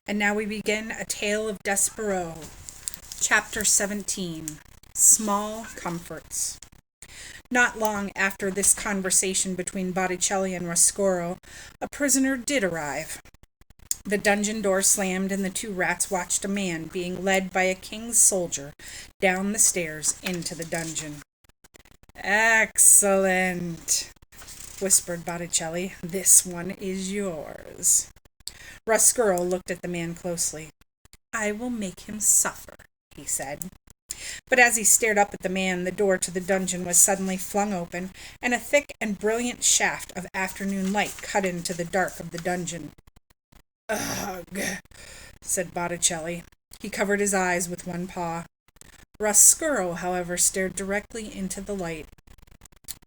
And now we begin A Tale of Despereaux, Chapter 17, Small Comforts. Not long after this conversation between Botticelli and Roscoro, a prisoner did arrive. The dungeon door slammed, and the two rats watched a man being led by a king's soldier down the stairs into the dungeon. "Excellent," whispered Botticelli. "This one is yours." Roscuro looked at the man closely. "I will make him suffer," he said. But as he stared up at the man, the door to the dungeon was suddenly flung open, and a thick and brilliant shaft of afternoon light cut into the dark of the dungeon. "Ugh," said Botticelli. He covered his eyes with one paw. Roscuro, however, stared directly into the light.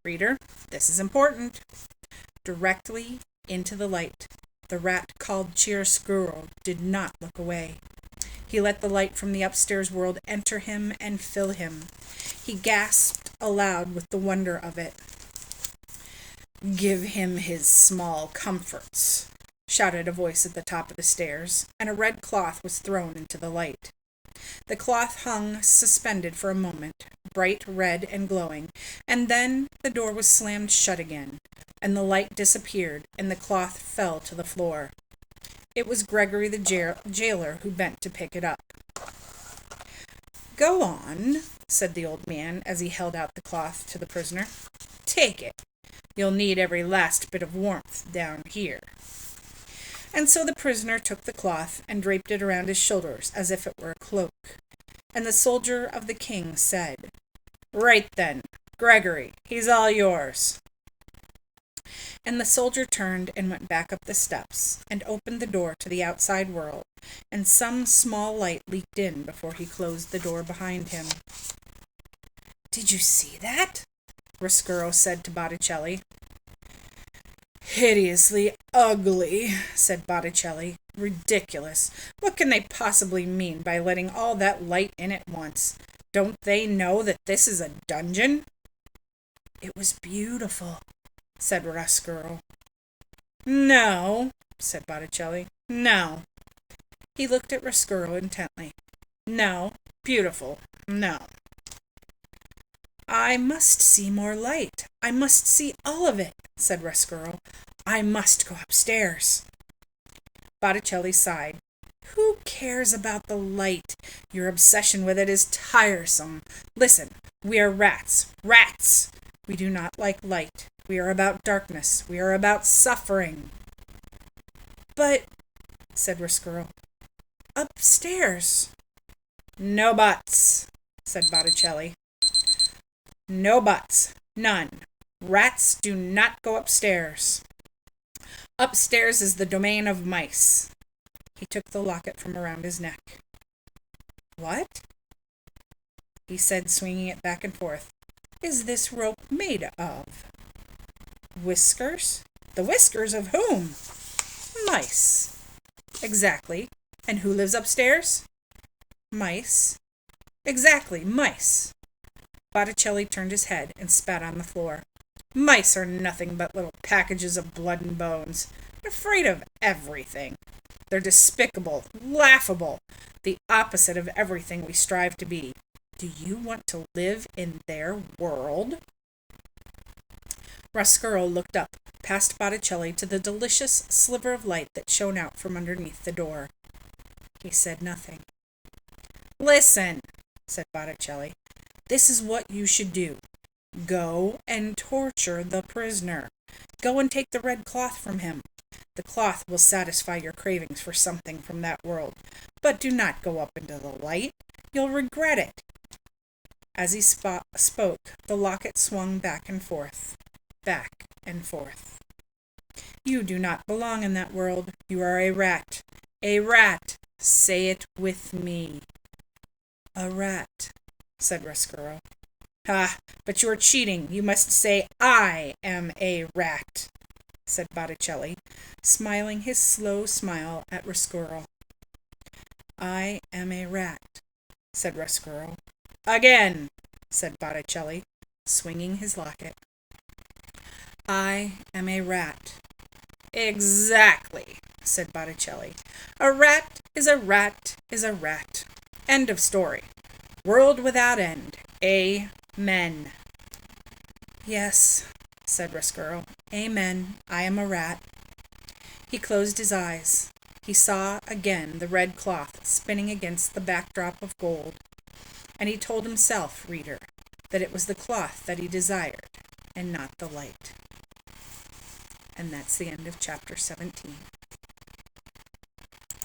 Reader, this is important. Directly into the light. The rat called Chiaroscuro did not look away. He let the light from the upstairs world enter him and fill him. He gasped aloud with the wonder of it. "Give him his small comforts," shouted a voice at the top of the stairs, and a red cloth was thrown into the light. The cloth hung suspended for a moment, bright red and glowing, and then the door was slammed shut again, and the light disappeared, and the cloth fell to the floor. It was Gregory the jailer who bent to pick it up. "Go on," said the old man as he held out the cloth to the prisoner. "Take it. You'll need every last bit of warmth down here." And so the prisoner took the cloth and draped it around his shoulders as if it were a cloak. And the soldier of the king said, "Right then, Gregory, he's all yours." And the soldier turned and went back up the steps, and opened the door to the outside world, and some small light leaked in before he closed the door behind him. "Did you see that?" Roscuro said to Botticelli. "Hideously ugly," said Botticelli. "Ridiculous. What can they possibly mean by letting all that light in at once? Don't they know that this is a dungeon?" "It was beautiful," said Roscuro. "No," said Botticelli. "No." He looked at Roscuro intently. "No. Beautiful. No." "I must see more light. I must see all of it," said Roscuro. "I must go upstairs." Botticelli sighed. "Who cares about the light? Your obsession with it is tiresome. Listen, we are rats. Rats! We do not like light. We are about darkness. We are about suffering." "But," said Roscuro, "upstairs." "No buts," said Botticelli. "No buts. None. Rats do not go upstairs. Upstairs is the domain of mice." He took the locket from around his neck. "What?" he said, swinging it back and forth. "Is this rope made of?" "Whiskers? The whiskers of whom?" "Mice." "Exactly. And who lives upstairs?" "Mice." "Exactly, mice." Botticelli turned his head and spat on the floor. "Mice are nothing but little packages of blood and bones, afraid of everything. They're despicable, laughable, the opposite of everything we strive to be. Do you want to live in their world?" Roscuro looked up, past Botticelli, to the delicious sliver of light that shone out from underneath the door. He said nothing. "Listen," said Botticelli. "This is what you should do. Go and torture the prisoner. Go and take the red cloth from him. The cloth will satisfy your cravings for something from that world. But do not go up into the light. You'll regret it." As he spoke, the locket swung back and forth. Back and forth. "You do not belong in that world. You are a rat. A rat. Say it with me." "A rat," said Roscuro. "Ah, but you are cheating. You must say, 'I am a rat,'" said Botticelli, smiling his slow smile at Roscuro. "I am a rat," said Roscuro. "Again," said Botticelli, swinging his locket. "I am a rat." "Exactly," said Botticelli. "A rat is a rat is a rat. End of story. World without end. Amen. Yes, said Rescurl. Amen. I am a rat. He closed his eyes. He saw again the red cloth spinning against the backdrop of gold, and he told himself, reader, that it was the cloth that he desired, and not the light. And that's the end of chapter 17.